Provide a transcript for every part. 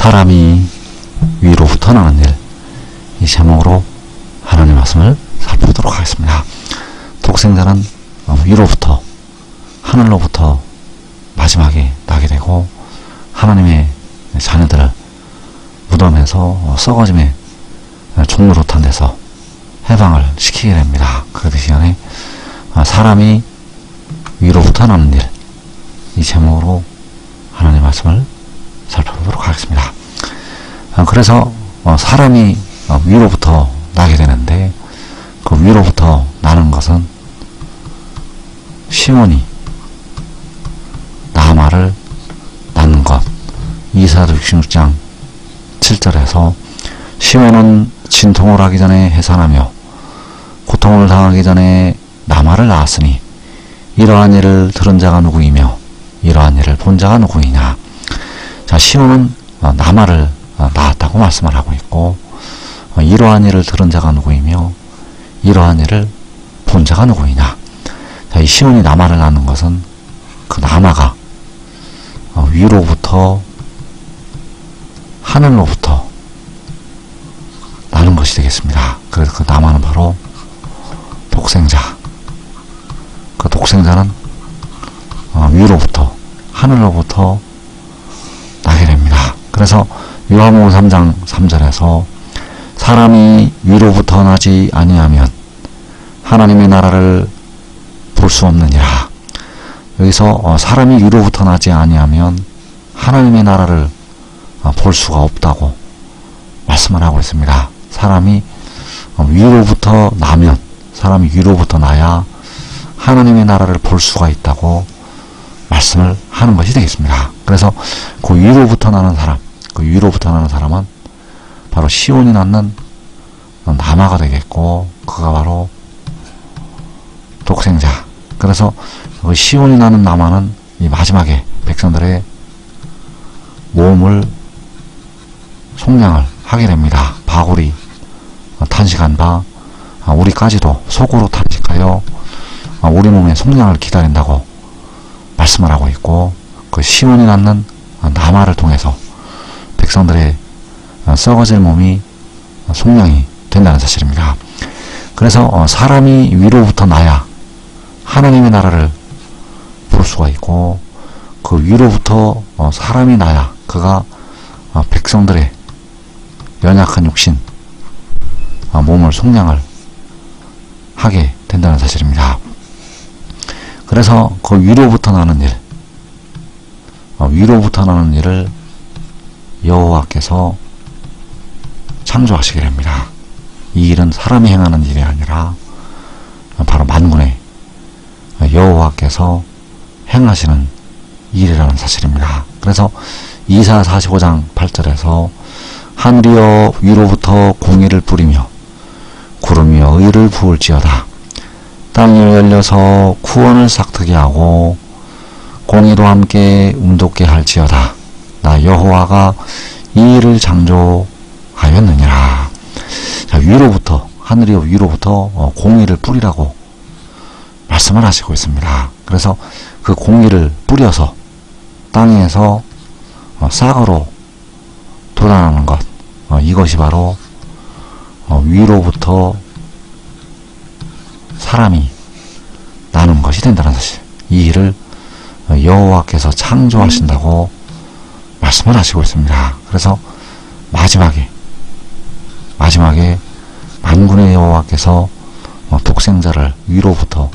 사람이 위로부터 나는 일, 이 제목으로 하나님의 말씀을 살펴보도록 하겠습니다. 독생자는 위로부터, 하늘로부터 마지막에 나게 되고 하나님의 자녀들을 무덤에서 썩어짐의 종로릇한 데서 해방을 시키게 됩니다. 그 시간에 사람이 위로부터 나는 일, 이 제목으로 하나님의 말씀을 살펴보도록 하겠습니다. 그래서 사람이 위로부터 나게 되는데, 그 위로부터 나는 것은 시몬이 나마를 낳는 것. 이사야서 66장 7절에서 시몬은 진통을 하기 전에 해산하며 고통을 당하기 전에 나마를 낳았으니 이러한 일을 들은 자가 누구이며 이러한 일을 본 자가 누구이냐. 자, 시몬은 나마를 낳았다고 말씀을 하고 있고, 이러한 일을 들은 자가 누구이며 이러한 일을 본 자가 누구이냐. 자, 이 시몬이 나마를 낳는 것은 그 나마가 위로부터, 하늘로부터 나는 것이 되겠습니다. 그래서 그 나마는 바로 독생자. 그 독생자는 위로부터, 하늘로부터 나게 됩니다. 그래서 요한복음 3장 3절에서 사람이 위로부터 나지 아니하면 하나님의 나라를 볼 수 없느니라. 여기서 사람이 위로부터 나지 아니하면 하나님의 나라를 볼 수가 없다고 말씀을 하고 있습니다. 사람이 위로부터 나면, 사람이 위로부터 나야 하나님의 나라를 볼 수가 있다고 말씀을 하는 것이 되겠습니다. 그래서 그 위로부터 나는 사람, 그 위로부터 나는 사람은 바로 시온이 낳는 나마가 되겠고, 그가 바로 독생자. 그래서 그 시온이 나는 나마는 이 마지막에 백성들의 몸을 속량을 하게 됩니다. 바울이 탄식한 바 우리까지도 속으로 탄식하여 우리 몸의 속량을 기다린다고 말씀을 하고 있고, 그 시온이 낳는 나마를 통해서 백성들의 썩어질 몸이 속량이 된다는 사실입니다. 그래서 사람이 위로부터 나야 하나님의 나라를 볼 수가 있고, 그 위로부터 사람이 나야 그가 백성들의 연약한 육신, 몸을 속량을 하게 된다는 사실입니다. 그래서 그 위로부터 나는 일, 위로부터 나는 일을 여호와께서 창조하시게 됩니다. 이 일은 사람이 행하는 일이 아니라 바로 만군의 여호와께서 행하시는 일이라는 사실입니다. 그래서 이사야 45장 8절에서 하늘이여 위로부터 공의를 뿌리며 구름이여 의를 부을지어다. 땅이 열려서 구원을 싹트게 하고 공의도 함께 움돋게 할지어다. 나 여호와가 이 일을 창조하였느니라. 자, 위로부터, 하늘이여 위로부터 공의를 뿌리라고 말씀을 하시고 있습니다. 그래서 그 공의를 뿌려서 땅에서 싹으로 돋아나는 것, 이것이 바로 위로부터 사람이 나는 것이 된다는 사실. 이 일을 여호와께서 창조하신다고 말씀을 하시고 있습니다. 그래서 마지막에 만군의 여호와께서 독생자를 위로부터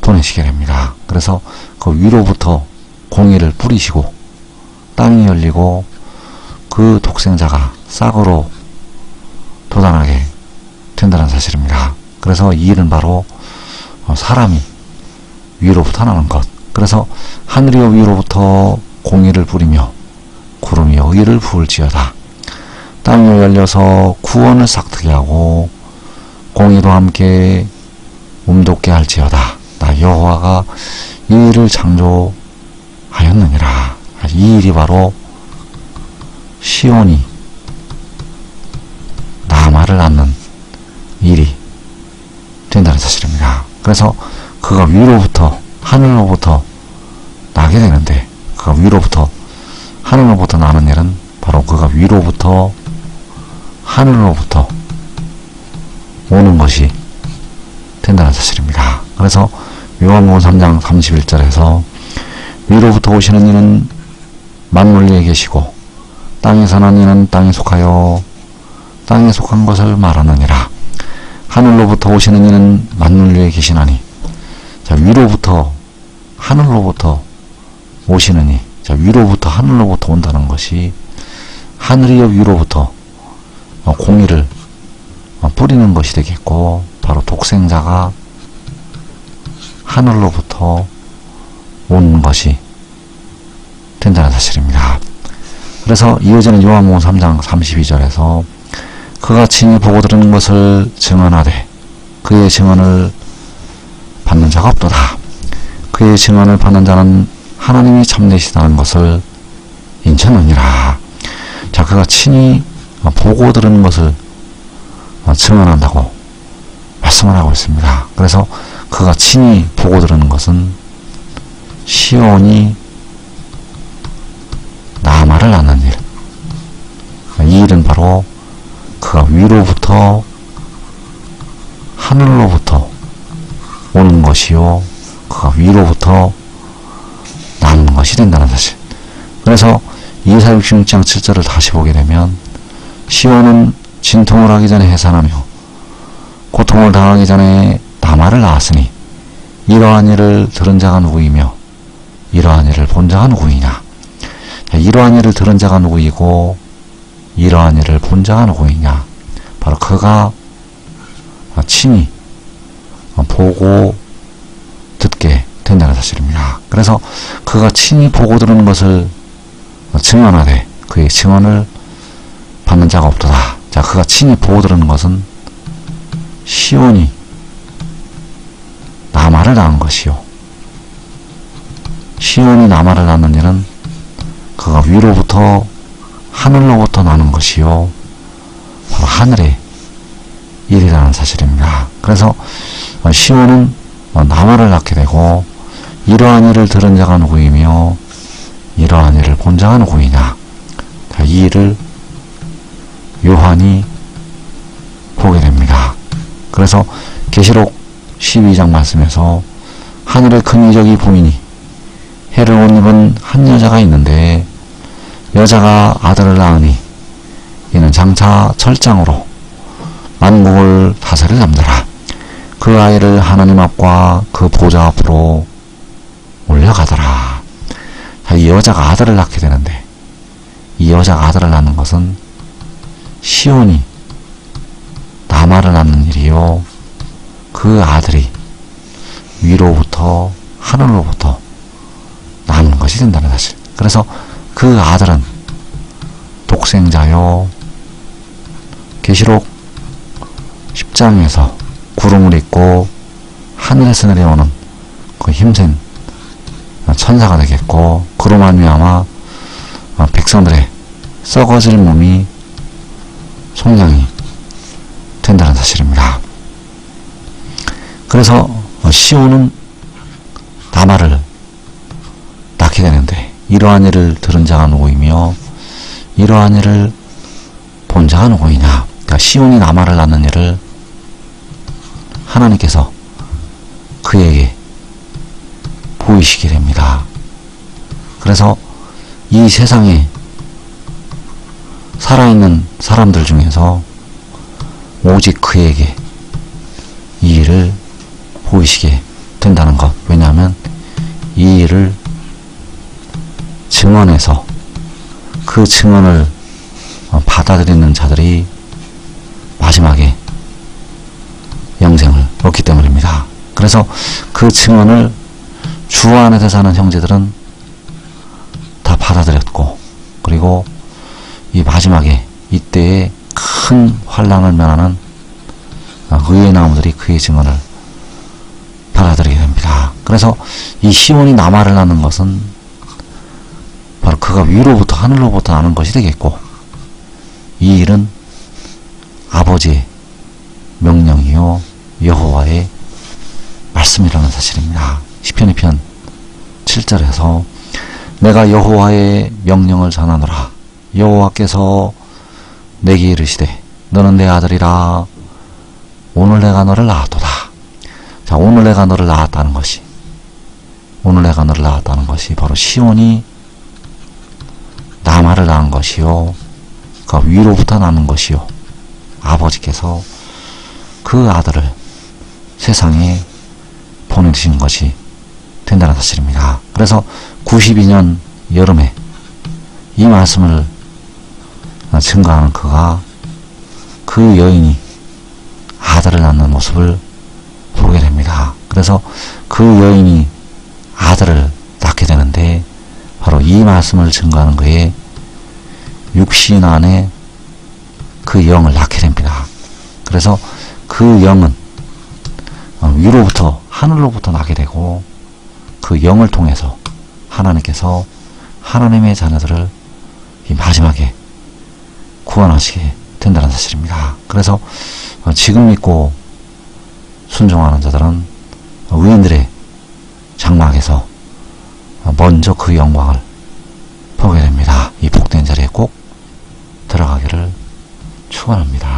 보내시게 됩니다. 그래서 그 위로부터 공의를 뿌리시고 땅이 열리고 그 독생자가 싹으로 돋아나게 된다는 사실입니다. 그래서 이 일은 바로 사람이 위로부터 나는 것. 그래서 하늘이여 위로부터 공의를 뿌리며 구름이여 의를 부을지어다. 땅이 열려서 구원을 싹트게 하고 공의도 함께 움돋게 할지어다. 나 여호와가 이 일을 창조하였느니라. 이 일이 바로 시온이 나마를 낳는 일이 된다는 사실입니다. 그래서 그가 위로부터, 하늘로부터 나게 되는데, 그가 위로부터 하늘로부터 나는 일은 바로 그가 위로부터 하늘로부터 오는 것이 된다는 사실입니다. 그래서 요한복음 3장 31절에서 위로부터 오시는 이는 만물 위에 계시고 땅에서 난 이는 땅에 속하여 땅에 속한 것을 말하느니라. 하늘로부터 오시는 이는 만물 위에 계시나니. 자, 위로부터 하늘로부터 오시느니. 자, 위로부터 하늘로부터 온다는 것이 하늘이여 위로부터 공의를 뿌리는 것이 되겠고, 바로 독생자가 하늘로부터 온 것이 된다는 사실입니다. 그래서 이어지는 요한복음 3장 32절에서 그가 친히 보고 들은 것을 증언하되 그의 증언을 받는 자가 없도다. 그의 증언을 받는 자는 하나님이 참되시다는 것을 인정하느니라. 자, 그가 친히 보고 들은 것을 증언한다고 말씀을 하고 있습니다. 그래서 그가 친히 보고 들은 것은 시온이 나마를 낳는 일. 이 일은 바로 그가 위로부터 하늘로부터 오는 것이요, 그가 위로부터 나는 것이 된다는 사실. 그래서 이사야 66장 7절을 다시 보게 되면 시온은 진통을 하기 전에 해산하며 고통을 당하기 전에 나마를 낳았으니 이러한 일을 들은 자가 누구이며 이러한 일을 본 자가 누구이냐. 이러한 일을 들은 자가 누구이고 이러한 일을 본 자가 누구이냐. 바로 그가 친히 보고 듣게 된다는 사실입니다. 그래서 그가 친히 보고 들은 것을 증언하되 그의 증언을 받는 자가 없도다. 자, 그가 친히 보고 들은 것은 시온이 나마를 낳은 것이요, 시온이 나마를 낳는 일은 그가 위로부터 하늘로부터 나는 것이요, 바로 하늘의 일이라는 사실입니다. 그래서 시온은 나마를 낳게 되고 이러한 일을 들은 자가 누구이며 이러한 일을 본 자가 누구이냐. 이 일을 요한이 보게 됩니다. 그래서 계시록 12장 말씀에서 하늘에 큰 이적이 보이니 해를 옷 입은 한 여자가 있는데 여자가 아들을 낳으니 이는 장차 철장으로 만국을 다스릴 남자라. 그 아이를 하나님 앞과 그 보좌 앞으로 올려가더라. 이 여자가 아들을 낳게 되는데 이 여자가 아들을 낳는 것은 시온이 나마를 낳는 일이요, 그 아들이 위로부터 하늘로부터 낳는 것이 된다는 사실. 그래서 그 아들은 독생자요, 계시록 10장에서 구름을 입고 하늘에서 내려오는 그 힘센 천사가 되겠고, 그로 말미암아 백성들의 썩어질 몸이 속량이 된다는 사실입니다. 그래서 시온은 나마를 낳게 되는데 이러한 일을 들은 자가 누구이며 이러한 일을 본 자가 누구이냐. 그러니까 시온이 나마를 낳는 일을 하나님께서 그에게 보이시게 됩니다. 그래서 이 세상에 살아있는 사람들 중에서 오직 그에게 이 일을 보이시게 된다는 것. 왜냐하면 이 일을 증언해서 그 증언을 받아들이는 자들이 마지막에 영생을 얻기 때문입니다. 그래서 그 증언을 주 안에서 사는 형제들은 다 받아들였고, 그리고 이 마지막에 이때에 큰 환난을 면하는 의의 나무들이 그의 증언을 받아들이게 됩니다. 그래서 이 시온이 나마를 낳는 것은 바로 그가 위로부터 하늘로부터 나는 것이 되겠고, 이 일은 아버지의 명령이요 여호와의 말씀이라는 사실입니다. 시편 2편 7절에서 내가 여호와의 명령을 전하노라. 여호와께서 내게 이르시되 너는 내 아들이라. 오늘 내가 너를 낳았도다. 자, 오늘 내가 너를 낳았다는 것이, 오늘 내가 너를 낳았다는 것이 바로 시온이 나마를 낳은 것이요, 그 위로부터 나는 것이요, 아버지께서 그 아들을 세상에 보내신 것이 된다는 사실입니다. 그래서 92년 여름에 이 말씀을 증거하는 그가, 그 여인이 아들을 낳는 모습을 보게 됩니다. 그래서 그 여인이 아들을 낳게 되는데 바로 이 말씀을 증거하는 그의 육신 안에 그 영을 낳게 됩니다. 그래서 그 영은 위로부터, 하늘로부터 나게 되고 그 영을 통해서 하나님께서 하나님의 자녀들을 이 마지막에 구원하시게 된다는 사실입니다. 그래서 지금 믿고 순종하는 자들은 의인들의 장막에서 먼저 그 영광을 보게 됩니다. 이 복된 자리에 꼭 들어가기를 축원합니다.